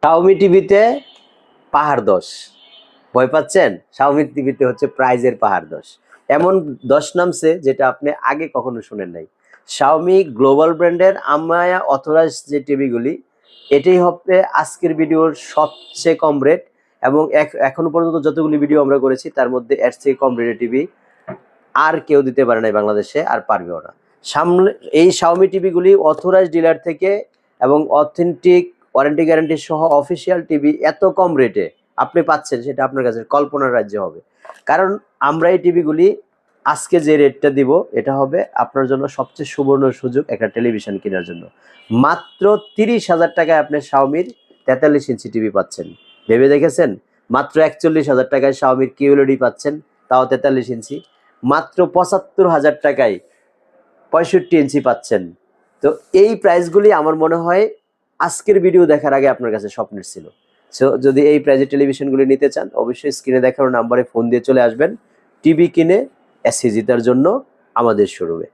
Xiaomi টিভিতে পাহাড় 10, ভয় পাচ্ছেন? শাওমি টিভিতে হচ্ছে প্রাইজের পাহাড় 10, এমন 10 নামছে যেটা আপনি আগে কখনো শুনেন নাই। শাওমি গ্লোবাল ব্র্যান্ডের আমায়া অথরাইজ যে টিভিগুলি, এটাই হবে আজকের ভিডিওর সবচেয়ে কম রেট, এবং এখনো পর্যন্ত যতগুলি ভিডিও আমরা করেছি তার মধ্যে এর থেকে কম রেটের টিভি আর কেউ দিতে পারে নাই বাংলাদেশে, আর পারবেও না। সামনে এই শাওমি টিভিগুলি অথরাইজ ডিলার থেকে এবং অথেন্টিক ওয়ারেন্টি গ্যারান্টি সহ অফিসিয়াল টিভি এত কম রেটে আপনি পাচ্ছেন, সেটা আপনার কাছে কল্পনার রাজ্যে হবে। কারণ আমরা এই টিভিগুলি আজকে যে রেটটা দিব, এটা হবে আপনার জন্য সবচেয়ে সুবর্ণ সুযোগ একটা টেলিভিশন কেনার জন্য। মাত্র 30,000 টাকায় আপনি শাওমির 43 ইঞ্চি টিভি পাচ্ছেন। ভেবে দেখেছেন? মাত্র 41,000 টাকায় শাওমির কিউএলইডি পাচ্ছেন, তাও 43 ইঞ্চি। মাত্র 75,000 টাকায় 65 ইঞ্চি পাচ্ছেন। তো এই প্রাইসগুলি আমার মনে হয় আজকের ভিডিও দেখার আগে আপনার কাছে স্বপ্নের ছিল। সো যদি এই প্রাইজের টেলিভিশনগুলি নিতে চান, অবশ্যই স্ক্রিনে দেখানো নাম্বারে ফোন দিয়ে চলে আসবেন। টিভি কিনে এসি জিতার জন্য আমাদের শোরুমে।